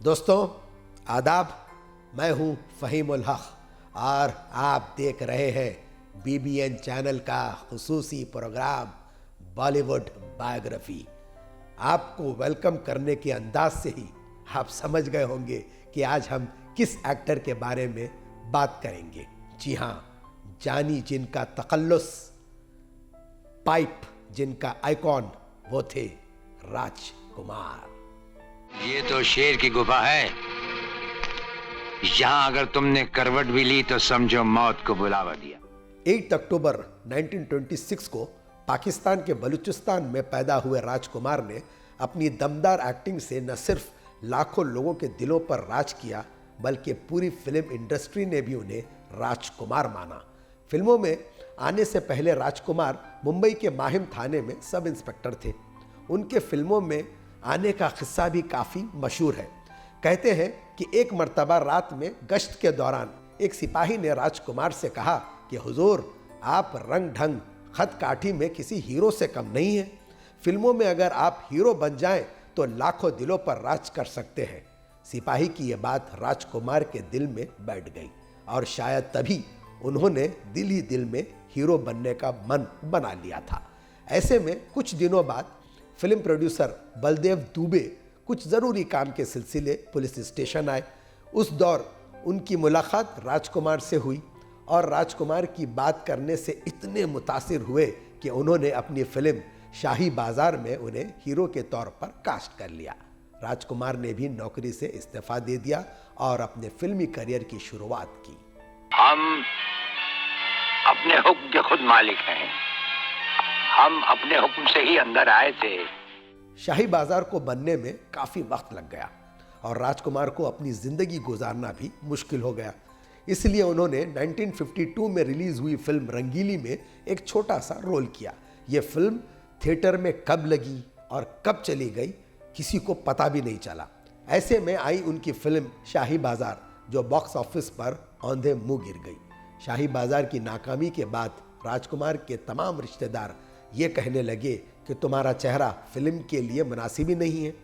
दोस्तों आदाब, मैं हूं फ़हीम उल हक और आप देख रहे हैं BBN चैनल का खुसूसी प्रोग्राम बॉलीवुड बायोग्राफी। आपको वेलकम करने के अंदाज से ही आप समझ गए होंगे कि आज हम किस एक्टर के बारे में बात करेंगे। जी हाँ, जानी जिनका तकल्लुस, पाइप जिनका आइकॉन, वो थे राजकुमार। ये तो शेर की गुफा है। यहाँ अगर तुमने करवट भी ली तो समझो मौत को बुलावा दिया। 8 अक्टूबर 1926 को पाकिस्तान के बलूचिस्तान में पैदा हुए राजकुमार ने अपनी दमदार एक्टिंग से न सिर्फ लाखों लोगों के दिलों पर राज किया, बल्कि पूरी फिल्म इंडस्ट्री ने भी उन्हें राजकुमार माना। फिल्मों में आने से पहले राजकुमार मुंबई के माहिम थाने में सब इंस्पेक्टर थे। उनके फिल्मों में आने का किस्सा भी काफ़ी मशहूर है। कहते हैं कि एक मर्तबा रात में गश्त के दौरान एक सिपाही ने राजकुमार से कहा कि हुजूर, आप रंग ढंग खत काठी में किसी हीरो से कम नहीं हैं। फिल्मों में अगर आप हीरो बन जाएं तो लाखों दिलों पर राज कर सकते हैं। सिपाही की यह बात राजकुमार के दिल में बैठ गई और शायद तभी उन्होंने दिल ही दिल में हीरो बनने का मन बना लिया था। ऐसे में कुछ दिनों बाद फिल्म प्रोड्यूसर बलदेव दुबे कुछ ज़रूरी काम के सिलसिले पुलिस स्टेशन आए। उस दौर उनकी मुलाकात राजकुमार से हुई और राजकुमार की बात करने से इतने मुतासिर हुए कि उन्होंने अपनी फिल्म शाही बाजार में उन्हें हीरो के तौर पर कास्ट कर लिया। राजकुमार ने भी नौकरी से इस्तीफा दे दिया और अपने फिल्मी करियर की शुरुआत की। हम अपने हुक्म के खुद मालिक हैं। हम अपने हुक्म से ही अंदर आए थे। शाही बाजार को बनने में काफ़ी वक्त लग गया और राजकुमार को अपनी ज़िंदगी गुजारना भी मुश्किल हो गया। इसलिए उन्होंने 1952 में रिलीज़ हुई फिल्म रंगीली में एक छोटा सा रोल किया। ये फिल्म थिएटर में कब लगी और कब चली गई किसी को पता भी नहीं चला। ऐसे में आई उनकी फिल्म शाही बाजार, जो बॉक्स ऑफिस पर औंधे मुंह गिर गई। शाही बाजार की नाकामी के बाद राजकुमार के तमाम रिश्तेदार ये कहने लगे कि तुम्हारा चेहरा फिल्म के लिए मुनासिब ही नहीं है,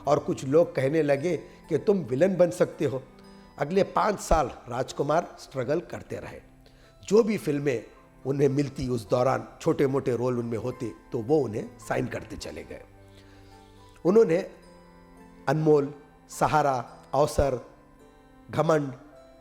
और कुछ लोग कहने लगे कि तुम विलन बन सकते हो। अगले 5 साल राजकुमार स्ट्रगल करते रहे। जो भी फिल्में उन्हें मिलती, उस दौरान छोटे मोटे रोल उनमें होते तो वो उन्हें साइन करते चले गए। उन्होंने अनमोल, सहारा, अवसर, घमंड,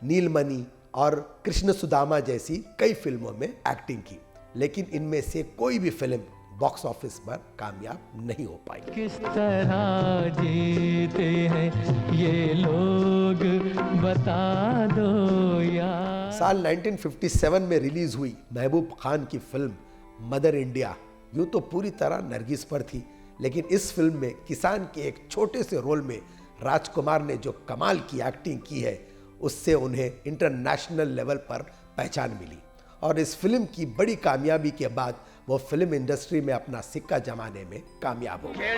नीलमणि और कृष्ण सुदामा जैसी कई फिल्मों में एक्टिंग की, लेकिन इनमें से कोई भी फिल्म बॉक्स ऑफिस पर कामयाब नहीं हो पाई। किस तरह जीते हैं ये लोग, बता दो यार। साल 1957 में रिलीज हुई महबूब खान की फिल्म मदर इंडिया यूं तो पूरी तरह नरगिस पर थी, लेकिन इस फिल्म में किसान के एक छोटे से रोल में राजकुमार ने जो कमाल की एक्टिंग की है, उससे उन्हें इंटरनेशनल लेवल पर पहचान मिली। और इस फिल्म की बड़ी कामयाबी के बाद वो फिल्म इंडस्ट्री में अपना सिक्का जमाने में कामयाब हो गए।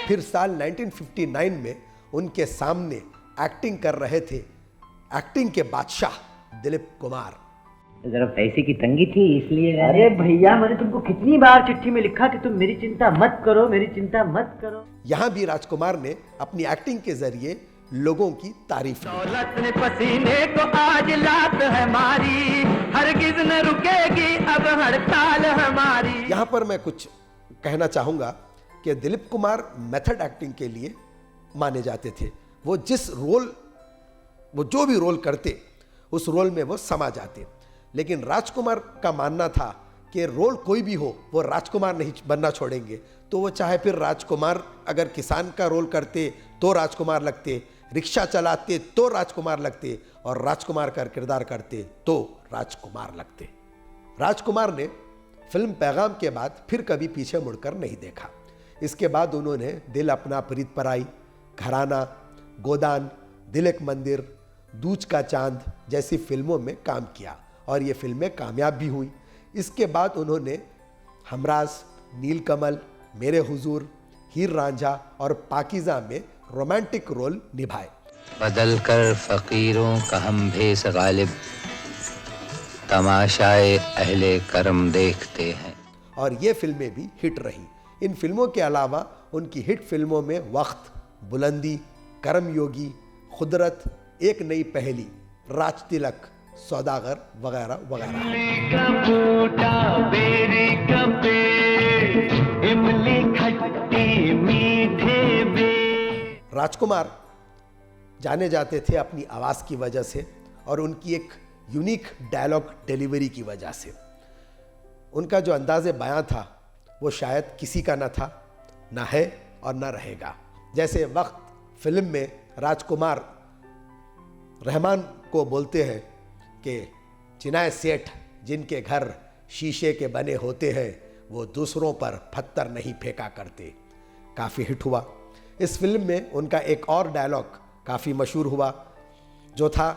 फिर साल 1959 में उनके सामने एक्टिंग कर रहे थे एक्टिंग के बादशाह दिलीप कुमार। जरा पैसे की तंगी थी इसलिए। अरे भैया, मैंने तुमको कितनी बार चिट्ठी में लिखा कि तुम मेरी चिंता मत करो, मेरी चिंता मत करो। यहाँ भी राजकुमार ने अपनी एक्टिंग के जरिए लोगों की तारीफ की। दौलत ने पसीने को आज लात हमारी, हरगिज न रुकेगी अब हड़ताल हमारी। यहाँ पर मैं कुछ कहना चाहूँगा कि दिलीप कुमार मेथड एक्टिंग के लिए माने जाते थे। वो जो भी रोल करते उस रोल में वो समा जाते। लेकिन राजकुमार का मानना था कि रोल कोई भी हो वो राजकुमार नहीं बनना छोड़ेंगे। तो वो चाहे फिर राजकुमार अगर किसान का रोल करते तो राजकुमार लगते, रिक्शा चलाते तो राजकुमार लगते, और राजकुमार का किरदार करते तो राजकुमार लगते। राजकुमार ने फिल्म पैगाम के बाद फिर कभी पीछे मुड़कर नहीं देखा। इसके बाद उन्होंने दिल अपना प्रीत पराई, घराना, गोदान, दिल एक मंदिर, दूज का चांद जैसी फिल्मों में काम किया और ये फिल्में कामयाब भी हुई। इसके बाद उन्होंने हमराज, नीलकमल, मेरे हुजूर, हीर रांझा और पाकीज़ा में रोमांटिक रोल निभाए। बदल कर फकीरों का हम भेस गालिब, तमाशाए अहले करम देखते हैं। और ये फिल्में भी हिट रहीं। इन फिल्मों के अलावा उनकी हिट फिल्मों में वक्त, बुलंदी, कर्मयोगी, कुदरत, एक नई पहेली, राज तिलक, सौदागर वगैरह वगैरह। राजकुमार जाने जाते थे अपनी आवाज़ की वजह से और उनकी एक यूनिक डायलॉग डिलीवरी की वजह से। उनका जो अंदाज़े बयां था वो शायद किसी का न था, न है और न रहेगा। जैसे वक्त फिल्म में राजकुमार रहमान को बोलते हैं कि चिनाए सेठ जिनके घर शीशे के बने होते हैं वो दूसरों पर पत्थर नहीं फेंका करते, काफ़ी हिट हुआ। इस फिल्म में उनका एक और डायलॉग काफ़ी मशहूर हुआ जो था,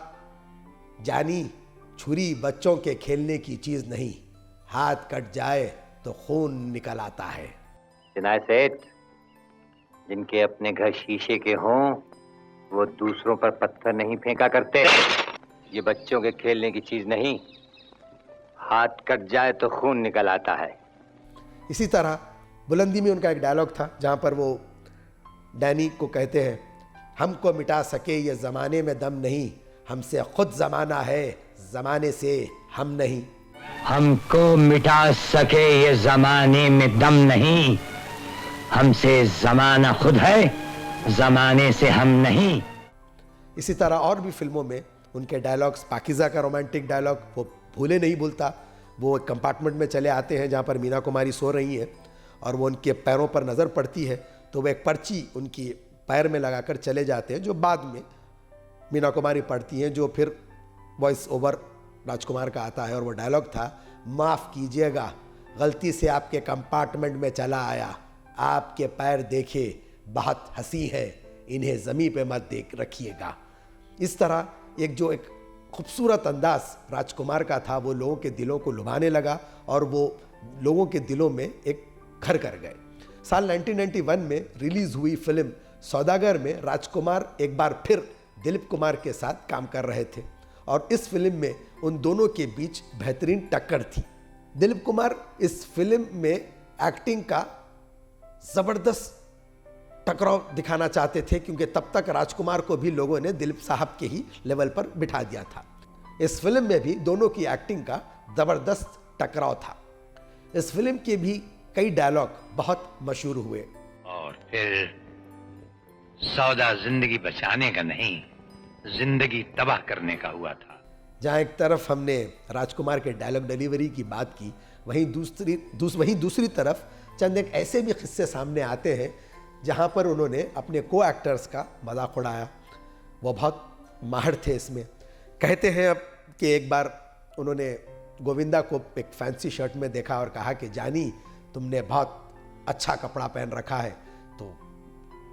जानी छुरी बच्चों के खेलने की चीज़ नहीं, हाथ कट जाए तो खून निकल आता है। चिनाए सेठ जिनके अपने घर शीशे के हों वो दूसरों पर पत्थर नहीं फेंका करते। ये बच्चों के खेलने की चीज नहीं, हाथ कट जाए तो खून निकल आता है। इसी तरह बुलंदी में उनका एक डायलॉग था जहाँ पर वो डैनी को कहते हैं, हमको मिटा सके ये ज़माने में दम नहीं, हमसे खुद ज़माना है, ज़माने से हम नहीं। हमको मिटा सके ये जमाने में दम नहीं, हमसे जमाना खुद है, जमाने से हम नहीं। इसी तरह और भी फिल्मों में उनके डायलॉग्स, पाकीज़ा का रोमांटिक डायलॉग वो भूले नहीं भूलता। वो एक कंपार्टमेंट में चले आते हैं जहाँ पर मीना कुमारी सो रही हैं और वो उनके पैरों पर नज़र पड़ती है तो वो एक पर्ची उनकी पैर में लगाकर चले जाते हैं, जो बाद में मीना कुमारी पढ़ती हैं, जो फिर वॉइस ओवर राजकुमार का आता है और वो डायलॉग था, माफ़ कीजिएगा गलती से आपके कंपार्टमेंट में चला आया, आपके पैर देखे बहुत हंसी है, इन्हें ज़मीन पे मत देख रखिएगा। इस तरह एक खूबसूरत अंदाज राजकुमार का था, वो लोगों के दिलों को लुभाने लगा और वो लोगों के दिलों में एक घर कर गए। साल 1991 में रिलीज़ हुई फिल्म सौदागर में राजकुमार एक बार फिर दिलीप कुमार के साथ काम कर रहे थे और इस फिल्म में उन दोनों के बीच बेहतरीन टक्कर थी। दिलीप कुमार इस फिल्म में एक्टिंग का ज़बरदस्त टकराव दिखाना चाहते थे क्योंकि तब तक राजकुमार को भी लोगों ने दिलीप साहब के ही लेवल पर बिठा दिया था। इस फिल्म में भी दोनों की एक्टिंग का ज़बरदस्त टकराव था। इस फिल्म के भी कई डायलॉग बहुत मशहूर हुए। और फिर सौदा जिंदगी बचाने का नहीं, जिंदगी तबाह करने का हुआ था। जहाँ एक तरफ हमने राजकुमार के डायलॉग डिलीवरी की बात की, वहीं दूसरी तरफ चंद एक ऐसे भी किस्से सामने आते हैं जहाँ पर उन्होंने अपने को एक्टर्स का मजाक उड़ाया। वो बहुत माहिर थे इसमें। कहते हैं अब कि एक बार उन्होंने गोविंदा को एक फैंसी शर्ट में देखा और कहा कि जानी तुमने बहुत अच्छा कपड़ा पहन रखा है। तो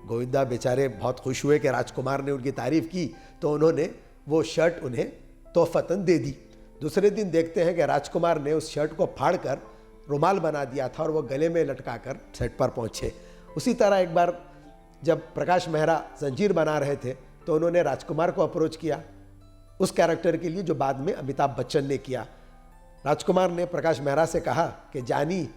गोविंदा बेचारे बहुत खुश हुए कि राजकुमार ने उनकी तारीफ़ की, तो उन्होंने वो शर्ट उन्हें तोहफ़तन दे दी। दूसरे दिन देखते हैं कि राजकुमार ने उस शर्ट को फाड़कर रुमाल बना दिया था और वो गले में लटका कर सेट पर पहुँचे। उसी तरह एक बार जब प्रकाश मेहरा जंजीर बना रहे थे तो उन्होंने राजकुमार को अप्रोच किया उस कैरेक्टर के लिए जो बाद में अमिताभ बच्चन ने किया। राजकुमार ने प्रकाश मेहरा से कहा कि जानी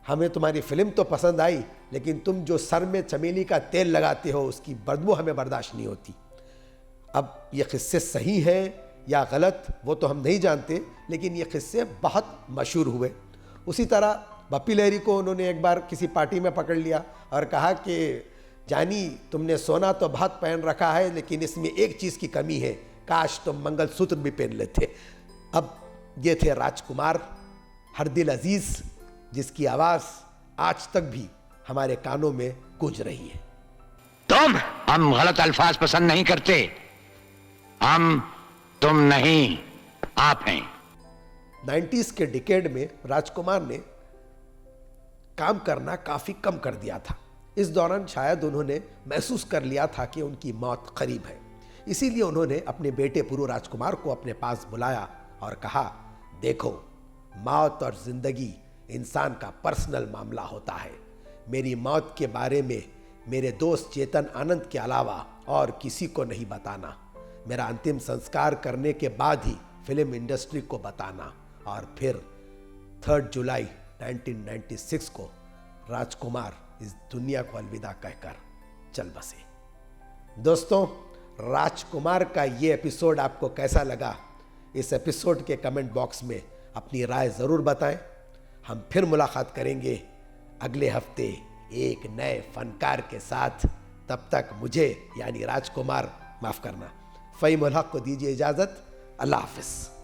हमें तुम्हारी फिल्म तो पसंद आई, लेकिन तुम जो सर में चमेली का तेल लगाते हो उसकी बदबू हमें बर्दाश्त नहीं होती। अब ये किस्से सही हैं या गलत वो तो हम नहीं जानते, लेकिन ये किस्से बहुत मशहूर हुए। उसी तरह बप्पी लहरी को उन्होंने एक बार किसी पार्टी में पकड़ लिया और कहा कि जानी तुमने सोना तो बहुत पहन रखा है, लेकिन इसमें एक चीज़ की कमी है, काश तुम मंगलसूत्र भी पहन लेते। अब ये थे राजकुमार, हर दिल अजीज़, जिसकी आवाज़ आज तक भी हमारे कानों में गूंज रही है। हम गलत अल्फाज पसंद नहीं करते। हम तुम नहीं, आप हैं। 90s के डिकेड में राजकुमार ने काम करना काफ़ी कम कर दिया था। इस दौरान शायद उन्होंने महसूस कर लिया था कि उनकी मौत करीब है। इसीलिए उन्होंने अपने बेटे पुरु राजकुमार को अपने पास बुलाया और कहा, देखो मौत और ज़िंदगी इंसान का पर्सनल मामला होता है। मेरी मौत के बारे में मेरे दोस्त चेतन आनंद के अलावा और किसी को नहीं बताना। मेरा अंतिम संस्कार करने के बाद ही फिल्म इंडस्ट्री को बताना। और फिर 3 जुलाई 1996 को राजकुमार इस दुनिया को अलविदा कहकर चल बसे। दोस्तों, राजकुमार का ये एपिसोड आपको कैसा लगा? इस एपिसोड के कमेंट बॉक्स में अपनी राय ज़रूर बताएं। हम फिर मुलाकात करेंगे अगले हफ्ते एक नए फनकार के साथ। तब तक मुझे यानी राजकुमार, माफ़ करना, फ़हीमुल हक को दीजिए इजाज़त। अल्लाह हाफ़िज़।